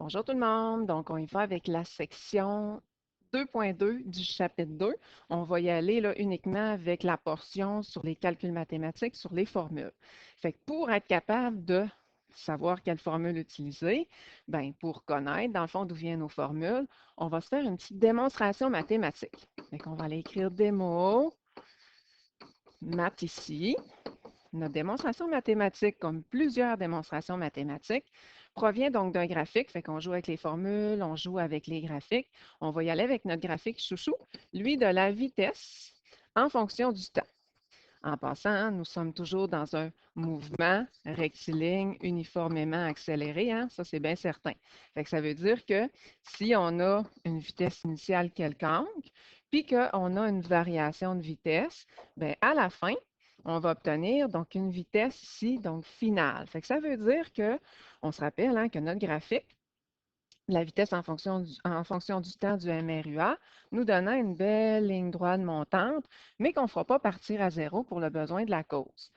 Bonjour tout le monde. Donc, on y va avec la section 2.2 du chapitre 2. On va y aller là, uniquement avec la portion sur les calculs mathématiques, sur les formules. Fait que pour être capable de savoir quelle formule utiliser, ben, pour connaître, dans le fond, d'où viennent nos formules, on va se faire une petite démonstration mathématique. Fait qu'on va aller écrire démo, maths ici. Notre démonstration mathématique, comme plusieurs démonstrations mathématiques, provient donc d'un graphique. Fait qu'on joue avec les formules, on joue avec les graphiques. On va y aller avec notre graphique chouchou, lui de la vitesse en fonction du temps. En passant, hein, nous sommes toujours dans un mouvement rectiligne uniformément accéléré, hein, ça c'est bien certain. Fait que ça veut dire que si on a une vitesse initiale quelconque, puis qu'on a une variation de vitesse, bien, à la fin, on va obtenir donc une vitesse ici, donc finale. Fait que ça veut dire que, on se rappelle hein, que notre graphique, la vitesse en fonction du temps du MRUA, nous donnant une belle ligne droite montante, mais qu'on ne fera pas partir à zéro pour le besoin de la cause.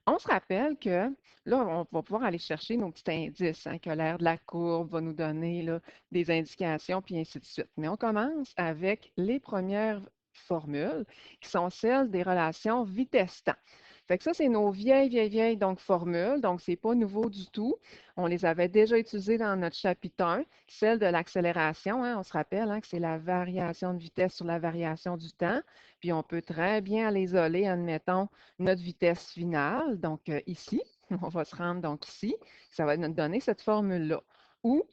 On se rappelle que là, on va pouvoir aller chercher nos petits indices, hein, que l'aire de la courbe va nous donner là, des indications, puis ainsi de suite. Mais on commence avec les premières formules, qui sont celles des relations vitesse-temps. Fait que ça, c'est nos vieilles donc, formules. Donc, ce n'est pas nouveau du tout. On les avait déjà utilisées dans notre chapitre 1, celle de l'accélération. Hein, on se rappelle hein, que c'est la variation de vitesse sur la variation du temps. Puis, on peut très bien l'isoler, admettons, notre vitesse finale. Donc, ici, on va se rendre donc ici. Ça va nous donner cette formule-là. Ou,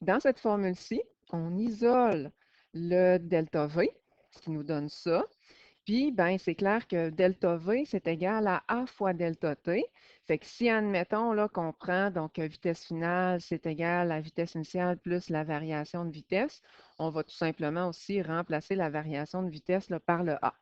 dans cette formule-ci, on isole le delta V, ce qui nous donne ça. Puis, ben, c'est clair que delta V, c'est égal à A fois delta T. Fait que si, admettons, là, qu'on prend, donc, vitesse finale, c'est égal à vitesse initiale plus la variation de vitesse, on va tout simplement aussi remplacer la variation de vitesse là, par le A.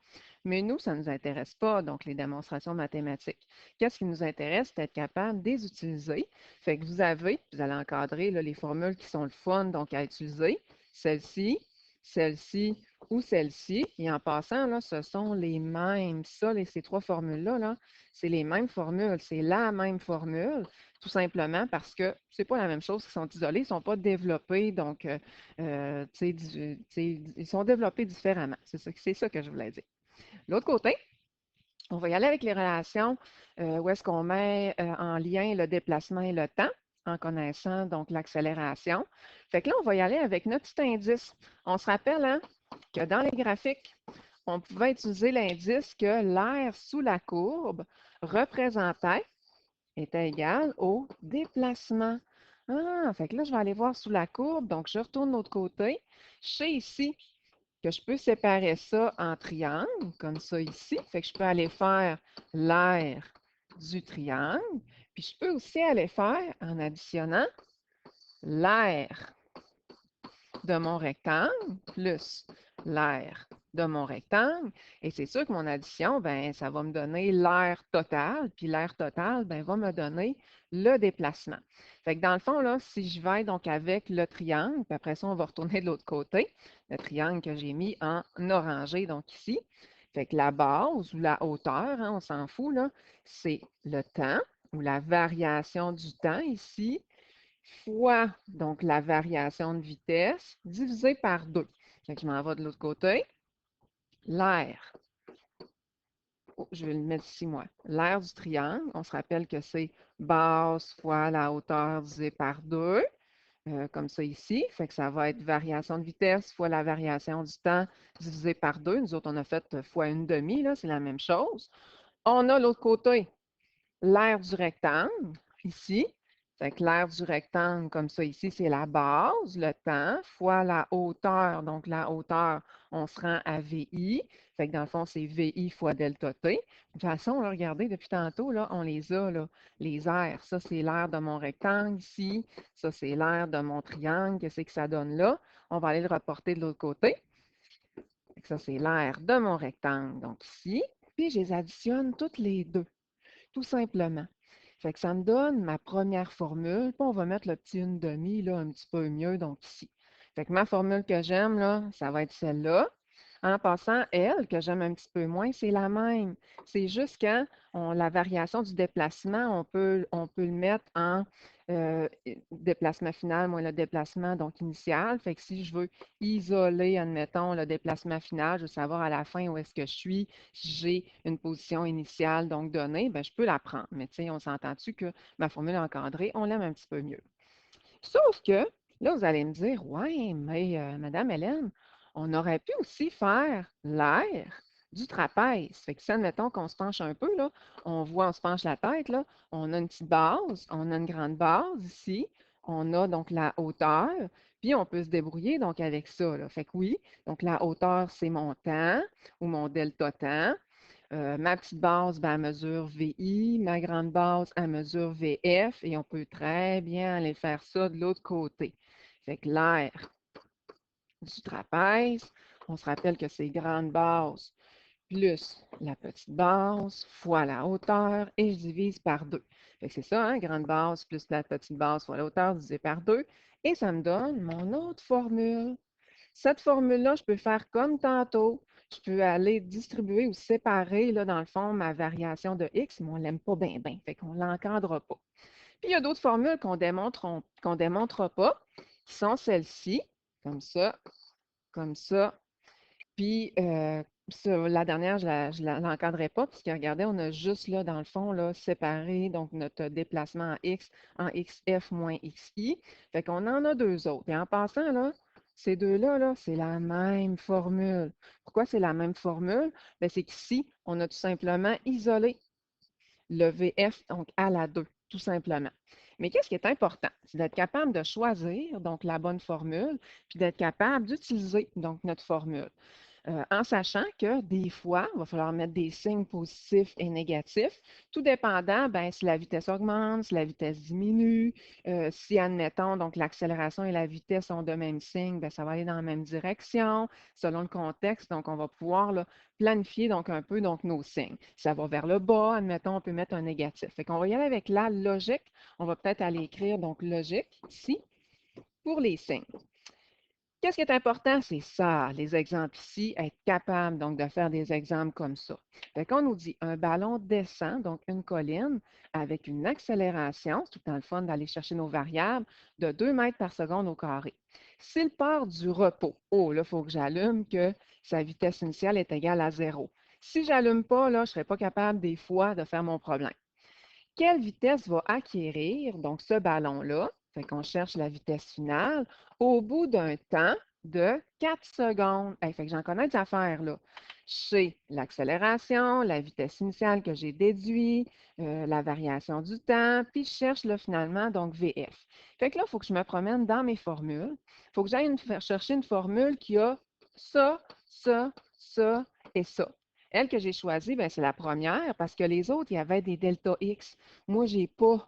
Mais nous, ça ne nous intéresse pas, donc, les démonstrations mathématiques. Qu'est-ce qui nous intéresse? C'est être capable de les utiliser. Fait que vous allez encadrer là, les formules qui sont le fun, donc, à utiliser. Celle-ci, celle-ci, ou celle-ci. Et en passant, là, ce sont les mêmes. Ça, ces trois formules-là, là, c'est les mêmes formules. C'est la même formule, tout simplement parce que c'est pas la même chose. Ils sont isolés, ils ne sont pas développés. Donc, ils sont développés différemment. C'est ça que je voulais dire. L'autre côté, on va y aller avec les relations où est-ce qu'on met en lien le déplacement et le temps en connaissant donc l'accélération. Fait que là, on va y aller avec notre petit indice. On se rappelle hein, que dans les graphiques, on pouvait utiliser l'indice que l'aire sous la courbe représentait, était égal au déplacement. Ah, fait que là, je vais aller voir sous la courbe. Donc, je retourne de l'autre côté. Je sais ici que je peux séparer ça en triangles, comme ça ici. Fait que je peux aller faire l'aire du triangle. Puis je peux aussi aller faire, en additionnant, l'aire de mon rectangle plus l'aire de mon rectangle. Et c'est sûr que mon addition, ben, ça va me donner l'aire totale. Puis l'aire totale, ben, va me donner le déplacement. Fait que dans le fond, là, si je vais donc avec le triangle, puis après ça, on va retourner de l'autre côté, le triangle que j'ai mis en orangé, donc ici. Fait que la base ou la hauteur, hein, on s'en fout, là, c'est le temps ou la variation du temps ici, fois donc la variation de vitesse divisé par 2. Fait que je m'en vais de l'autre côté. L'aire, oh, je vais le mettre ici, moi. L'aire du triangle, on se rappelle que c'est base fois la hauteur divisé par 2, comme ça ici. Fait que ça va être variation de vitesse fois la variation du temps divisé par 2. Nous autres, on a fait fois une demi, là, c'est la même chose. On a l'autre côté, l'aire du rectangle, ici. Fait que l'aire du rectangle, comme ça ici, c'est la base, le temps, fois la hauteur. Donc, la hauteur, on se rend à VI. Fait que dans le fond, c'est VI fois delta T. De toute façon, là, regardez, depuis tantôt, là, on les a, là, les aires. Ça, c'est l'aire de mon rectangle ici. Ça, c'est l'aire de mon triangle. Qu'est-ce que ça donne là? On va aller le reporter de l'autre côté. Fait que ça, c'est l'aire de mon rectangle, donc ici. Puis, je les additionne toutes les deux, tout simplement. Fait que ça me donne ma première formule. Puis on va mettre le petit une demi là, un petit peu mieux, donc ici. Fait que ma formule que j'aime, là, ça va être celle-là. En passant, elle, que j'aime un petit peu moins, c'est la même. C'est juste quand la variation du déplacement, on peut le mettre en déplacement final moins le déplacement donc initial. Fait que si je veux isoler, admettons, le déplacement final, je veux savoir à la fin où est-ce que je suis, si j'ai une position initiale donc donnée, ben, je peux la prendre. Mais tu sais, on s'entend-tu que ma formule encadrée, on l'aime un petit peu mieux. Sauf que, là, vous allez me dire, ouais, mais Madame Hélène, on aurait pu aussi faire l'air du trapèze. Fait que si, admettons qu'on se penche un peu, là, on voit, on se penche la tête, là, on a une petite base, on a une grande base ici, on a donc la hauteur, puis on peut se débrouiller donc avec ça, là. Fait que oui, donc la hauteur, c'est mon temps ou mon delta temps. Ma petite base, ben, elle mesure VI, ma grande base, elle mesure VF, et on peut très bien aller faire ça de l'autre côté. Fait que l'air du trapèze, on se rappelle que c'est grande base plus la petite base fois la hauteur, et je divise par 2. Fait que c'est ça, hein, grande base plus la petite base fois la hauteur divisé par 2, et ça me donne mon autre formule. Cette formule-là, je peux faire comme tantôt. Je peux aller distribuer ou séparer, là, dans le fond, ma variation de x, mais on ne l'aime pas bien, bien. Fait qu'on ne l'encadre pas. Puis, il y a d'autres formules qu'on démontre pas, qui sont celles-ci, comme ça. Puis, la dernière, je ne l'encadrais pas, puisque regardez, on a juste, là, dans le fond, là, séparé donc, notre déplacement en xf moins xi. Fait qu'on en a deux autres. Et en passant, là, ces deux-là, là, c'est la même formule. Pourquoi c'est la même formule? Bien, c'est qu'ici, on a tout simplement isolé le VF, donc à la 2, tout simplement. Mais qu'est-ce qui est important? C'est d'être capable de choisir donc la bonne formule, puis d'être capable d'utiliser donc notre formule. En sachant que des fois, il va falloir mettre des signes positifs et négatifs, tout dépendant, ben, si la vitesse augmente, si la vitesse diminue, si, admettons, donc l'accélération et la vitesse ont de même signe, ben, ça va aller dans la même direction, selon le contexte. Donc, on va pouvoir là, planifier donc un peu donc, nos signes. Si ça va vers le bas, admettons, on peut mettre un négatif. Fait qu'on va y aller avec la logique. On va peut-être aller écrire donc logique ici pour les signes. Qu'est-ce qui est important? C'est ça, les exemples ici, être capable donc de faire des exemples comme ça. Fait qu'on nous dit un ballon descend, donc une colline, avec une accélération, c'est tout le temps le fun d'aller chercher nos variables, de 2 mètres par seconde au carré. S'il part du repos, oh, là, il faut que j'allume que sa vitesse initiale est égale à 0. Si je n'allume pas, là, je ne serai pas capable des fois de faire mon problème. Quelle vitesse va acquérir donc ce ballon-là? Fait qu'on cherche la vitesse finale au bout d'un temps de 4 secondes. Hey, fait que j'en connais des affaires là. Je sais l'accélération, la vitesse initiale que j'ai déduit, la variation du temps, puis je cherche là, finalement donc VF. Fait que là, il faut que je me promène dans mes formules. Il faut que j'aille chercher une formule qui a ça, ça et ça. Elle que j'ai choisie, ben, c'est la première parce que les autres, il y avait des delta X. Moi, j'ai pas,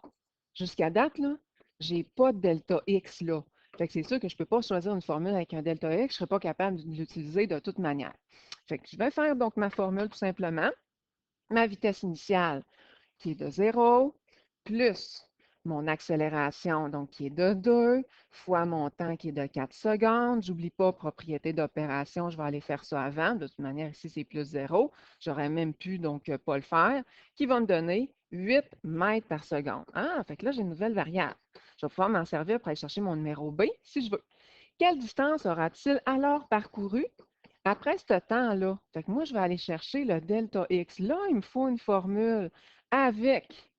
jusqu'à date, là, j'ai pas de delta X là. Fait que c'est sûr que je ne peux pas choisir une formule avec un delta X, je ne serais pas capable de l'utiliser de toute manière. Fait que je vais faire donc ma formule tout simplement. Ma vitesse initiale qui est de 0, plus mon accélération, donc qui est de 2, fois mon temps qui est de 4 secondes. J'oublie pas propriété d'opération, je vais aller faire ça avant. De toute manière, ici, c'est plus 0. J'aurais même pu donc pas le faire, qui va me donner 8 mètres par seconde. Ah, fait que là, j'ai une nouvelle variable. Je vais pouvoir m'en servir pour aller chercher mon numéro B si je veux. Quelle distance aura-t-il alors parcouru après ce temps-là? Fait que moi, je vais aller chercher le delta X. Là, il me faut une formule avec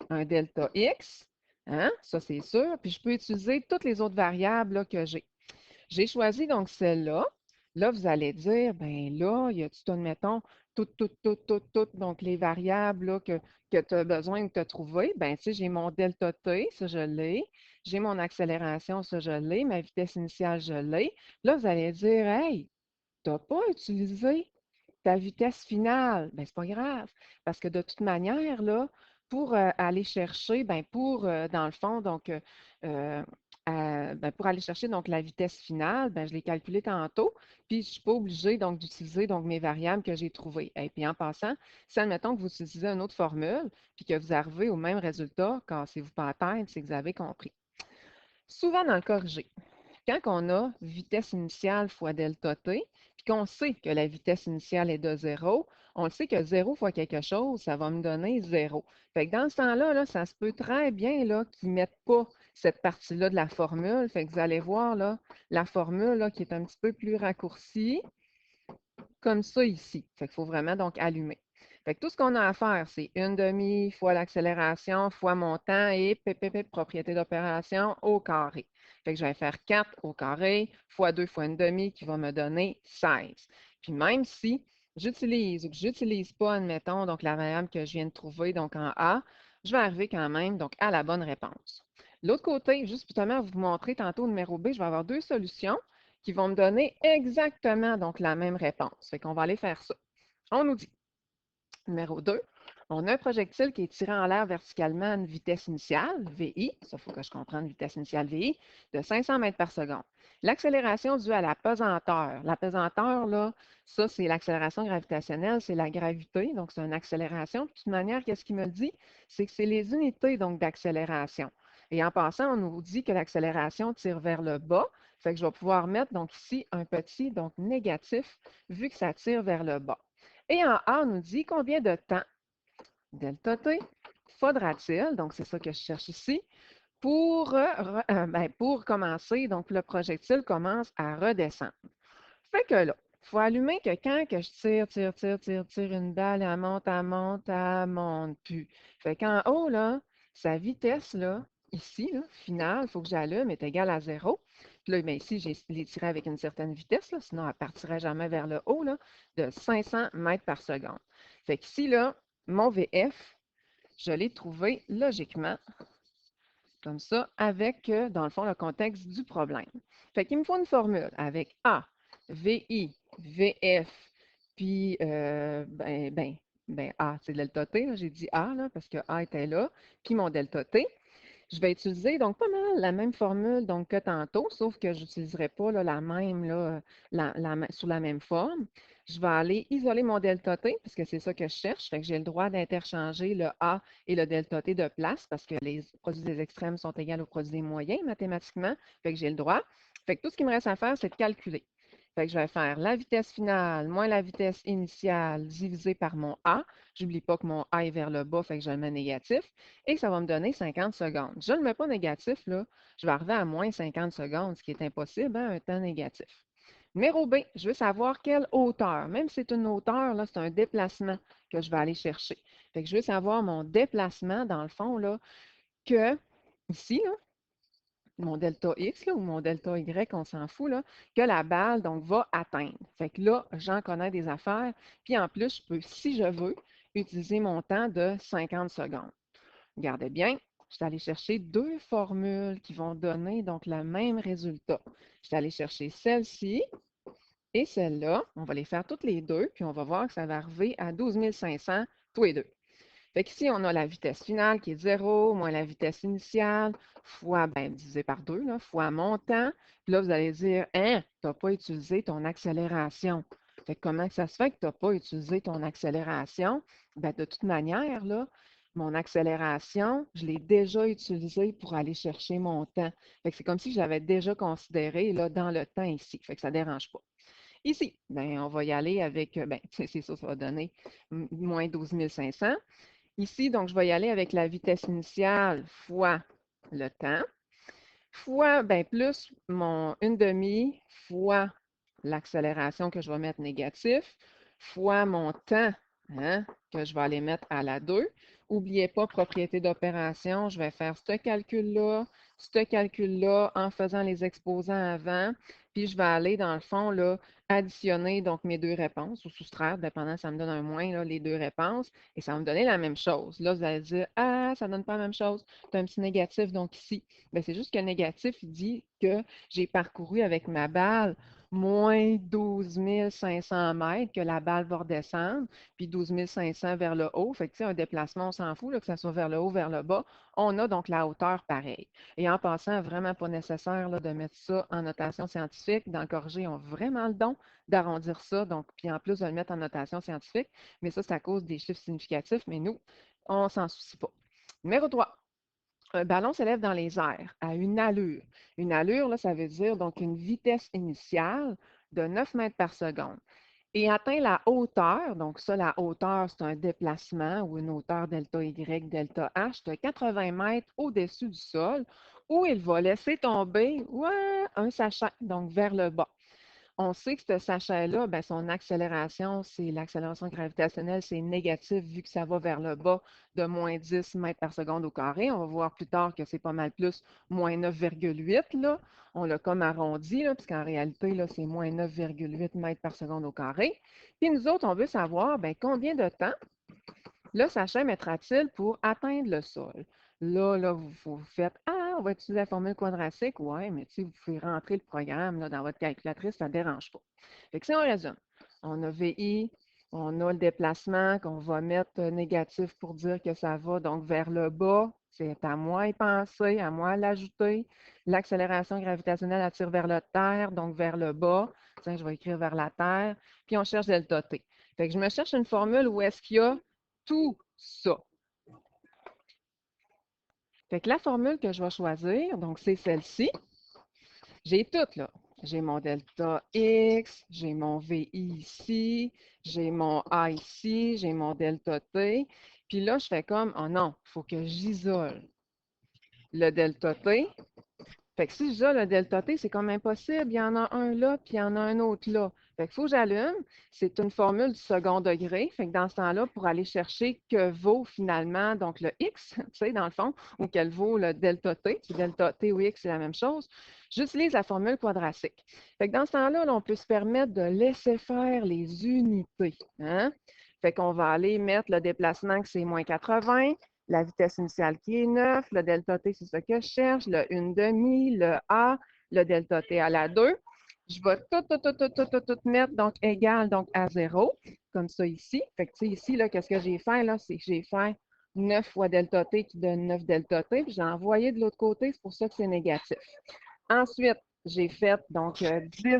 un delta X, hein? Ça, c'est sûr. Puis je peux utiliser toutes les autres variables là, que j'ai. J'ai choisi donc celle-là. Là, vous allez dire, ben là, il y a tout, admettons, toutes, donc les variables là, que tu as besoin de te trouver. Ben, tu sais, j'ai mon delta T, ça, je l'ai. J'ai mon accélération, ça, je l'ai. Ma vitesse initiale, je l'ai. Là, vous allez dire, hey, tu n'as pas utilisé ta vitesse finale. Ben, c'est pas grave, parce que de toute manière, là, pour aller chercher, ben, pour, dans le fond, donc, ben, pour aller chercher donc, la vitesse finale, ben, je l'ai calculée tantôt, puis je ne suis pas obligée donc, d'utiliser donc, mes variables que j'ai trouvées. Et puis en passant, si admettons que vous utilisez une autre formule, puis que vous arrivez au même résultat, cassez-vous pas la tête, c'est que vous avez compris. Souvent dans le corrigé, quand on a vitesse initiale fois delta t, puis qu'on sait que la vitesse initiale est de 0, on le sait que 0 fois quelque chose, ça va me donner 0. Fait que dans ce temps-là, là, ça se peut très bien là, qu'ils ne mettent pas cette partie-là de la formule. Fait que vous allez voir là, la formule là, qui est un petit peu plus raccourcie, comme ça ici. Fait qu'il faut vraiment donc allumer. Fait que tout ce qu'on a à faire, c'est 1/2 fois l'accélération fois mon temps et propriété d'opération au carré. Fait que je vais faire 4 au carré fois 2 fois 1/2 qui va me donner 16. Puis même si j'utilise ou que je n'utilise pas, admettons, donc la variable que je viens de trouver donc en A, je vais arriver quand même donc à la bonne réponse. L'autre côté, juste justement vous montrer tantôt au numéro B, je vais avoir deux solutions qui vont me donner exactement donc la même réponse. Fait qu'on va aller faire ça. On nous dit, numéro 2, on a un projectile qui est tiré en l'air verticalement à une vitesse initiale, VI, ça il faut que je comprenne vitesse initiale VI, de 500 mètres par seconde. L'accélération due à la pesanteur. La pesanteur, là, ça, c'est l'accélération gravitationnelle, c'est la gravité, donc c'est une accélération. De toute manière, qu'est-ce qu'il me dit? C'est que c'est les unités donc d'accélération. Et en passant, on nous dit que l'accélération tire vers le bas. Fait que je vais pouvoir mettre donc ici un petit donc négatif vu que ça tire vers le bas. Et en A, on nous dit combien de temps, delta T, faudra-t-il, donc c'est ça que je cherche ici, pour commencer, donc le projectile commence à redescendre. Fait que là, il faut allumer que quand que je tire une balle, elle monte plus. Fait qu'en haut, là, sa vitesse, là, ici, là, finale, il faut que j'allume, est égale à 0. Puis là, bien, ici, je l'ai tiré avec une certaine vitesse, là, sinon elle ne partirait jamais vers le haut, là, de 500 mètres par seconde. Fait qu'ici, là, mon VF, je l'ai trouvé logiquement comme ça, avec, dans le fond, le contexte du problème. Fait qu'il me faut une formule avec A, VI, VF, puis, A, c'est delta T, j'ai dit A, là, parce que A était là, puis mon delta T. Je vais utiliser donc pas mal la même formule donc, que tantôt, sauf que je n'utiliserai pas là, la même là, sous la même forme. Je vais aller isoler mon delta t, parce que c'est ça que je cherche. Fait que j'ai le droit d'interchanger le A et le delta t de place, parce que les produits des extrêmes sont égaux aux produits des moyens mathématiquement. Fait que j'ai le droit. Fait que tout ce qui me reste à faire, c'est de calculer. Fait que je vais faire la vitesse finale moins la vitesse initiale divisé par mon A. J'oublie pas que mon A est vers le bas, fait que je le mets négatif. Et ça va me donner 50 secondes. Je ne le mets pas négatif, là. Je vais arriver à moins 50 secondes, ce qui est impossible, hein, un temps négatif. Numéro B, je veux savoir quelle hauteur. Même si c'est une hauteur, là, c'est un déplacement que je vais aller chercher. Fait que je veux savoir mon déplacement, dans le fond, là, que ici, là, mon delta X là, ou mon delta Y, on s'en fout, là, que la balle donc, va atteindre. Fait que là, j'en connais des affaires. Puis en plus, je peux, si je veux, utiliser mon temps de 50 secondes. Regardez bien, je suis allée chercher deux formules qui vont donner donc le même résultat. Je suis allée chercher celle-ci et celle-là. On va les faire toutes les deux, puis on va voir que ça va arriver à 12 500 tous les deux. Fait qu'ici, on a la vitesse finale qui est 0 moins la vitesse initiale fois, divisé par 2, là, fois mon temps. Puis là, vous allez dire, hein, tu n'as pas utilisé ton accélération. Fait que comment ça se fait que tu n'as pas utilisé ton accélération? De toute manière, là, mon accélération, je l'ai déjà utilisée pour aller chercher mon temps. Fait que c'est comme si je l'avais déjà considéré là, dans le temps ici. Fait que ça ne dérange pas. Ici, on va y aller avec, c'est ça, ça va donner moins 12 500. Ici, donc, je vais y aller avec la vitesse initiale fois le temps, fois, plus mon 1/2 fois l'accélération que je vais mettre négatif, fois mon temps, hein, que je vais aller mettre à la 2. N'oubliez pas, propriété d'opération, je vais faire ce calcul-là en faisant les exposants avant, puis je vais aller, dans le fond, là, additionner donc mes deux réponses ou soustraire, dépendant, ça me donne un moins, là, les deux réponses, et ça va me donner la même chose. Là, vous allez dire, ah, ça ne donne pas la même chose, tu as un petit négatif, donc ici. C'est juste que le négatif, il dit que j'ai parcouru avec ma balle moins 12 500 mètres, que la balle va redescendre, puis 12 500 vers le haut. Fait que, un déplacement, on s'en fout, là, que ça soit vers le haut, vers le bas. On a donc la hauteur pareille. Et en passant, vraiment pas nécessaire là, de mettre ça en notation scientifique. Dans le corrigé, ont vraiment le don d'arrondir ça, donc, puis en plus de le mettre en notation scientifique. Mais ça, c'est à cause des chiffres significatifs, mais nous, on s'en soucie pas. Numéro 3. Un ballon s'élève dans les airs à une allure. Une allure, là, ça veut dire donc une vitesse initiale de 9 mètres par seconde. et atteint la hauteur, donc ça, la hauteur, c'est un déplacement ou une hauteur delta Y, delta H de 80 mètres au-dessus du sol, où il va laisser tomber ouais, un sachet, donc vers le bas. On sait que ce sachet-là, ben, son accélération, c'est l'accélération gravitationnelle, c'est négatif vu que ça va vers le bas de moins 10 mètres par seconde au carré. On va voir plus tard que c'est pas mal plus, moins 9,8 là. On l'a comme arrondi, là, puisqu'en réalité, là, c'est moins 9,8 mètres par seconde au carré. Puis nous autres, on veut savoir ben, combien de temps le sachet mettra-t-il pour atteindre le sol? Là, vous faites Ah, on va utiliser la formule quadratique. Oui, mais vous pouvez rentrer le programme là, dans votre calculatrice, ça ne dérange pas. Fait que si on résume, on a VI, on a le déplacement qu'on va mettre négatif pour dire que ça va donc vers le bas. C'est à moi y penser, à moi l'ajouter. L'accélération gravitationnelle attire vers la Terre, donc vers le bas. Tiens, je vais écrire vers la Terre. Puis on cherche delta T. Fait que je me cherche une formule où est-ce qu'il y a tout ça. Fait que la formule que je vais choisir, donc c'est celle-ci. J'ai tout là. J'ai mon delta X, j'ai mon VI ici, j'ai mon A ici, j'ai mon delta T. Puis là, je fais comme, oh non, il faut que j'isole le delta T. Fait que si je dis le delta T, c'est comme impossible. Il y en a un là, puis il y en a un autre là. Fait qu'il faut que j'allume. C'est une formule du second degré. Fait que dans ce temps-là, pour aller chercher que vaut finalement donc le X, tu sais, dans le fond, ou quel vaut le delta T, puis delta T ou X, c'est la même chose, j'utilise la formule quadratique. Fait que dans ce temps-là, on peut se permettre de laisser faire les unités. Hein? Fait qu'on va aller mettre le déplacement que c'est moins 80, la vitesse initiale qui est 9, le delta T, c'est ce que je cherche, le 1/2, le A, le delta T à la 2. Je vais tout mettre, donc égal donc à 0, comme ça ici. Fait que ici, qu'est-ce que j'ai fait, là, c'est que j'ai fait 9 fois delta T qui donne 9 delta T, puis j'ai envoyé de l'autre côté, c'est pour ça que c'est négatif. Ensuite, j'ai fait donc 10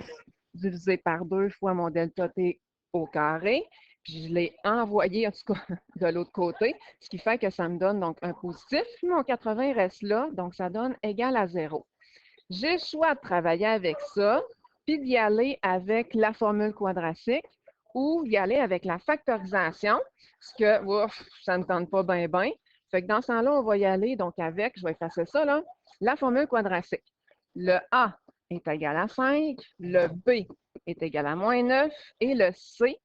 divisé par 2 fois mon delta T au carré. Puis je l'ai envoyé, en tout cas, de l'autre côté, ce qui fait que ça me donne donc un positif. Mon 80 reste là, donc ça donne égal à 0. J'ai le choix de travailler avec ça, puis d'y aller avec la formule quadratique ou y aller avec la factorisation, ce que ouf, ça ne tente pas bien, bien. Fait que dans ce temps-là, on va y aller donc avec, je vais effacer ça, là, la formule quadratique. Le A est égal à 5, le B est égal à moins 9 et le C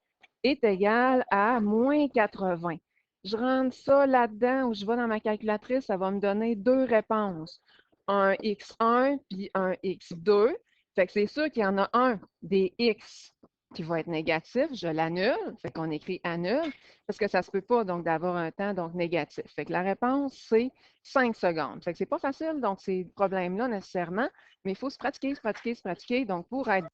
est égal à moins 80. Je rentre ça là-dedans ou je vais dans ma calculatrice, ça va me donner deux réponses. Un X1 puis un X2. Fait que c'est sûr qu'il y en a un des X qui va être négatif, je l'annule, fait qu'on écrit annule, parce que ça ne se peut pas donc d'avoir un temps donc négatif. Fait que la réponse, c'est 5 secondes. Fait que c'est pas facile, donc ces problèmes-là nécessairement, mais il faut se pratiquer, se pratiquer, se pratiquer. Donc, pour être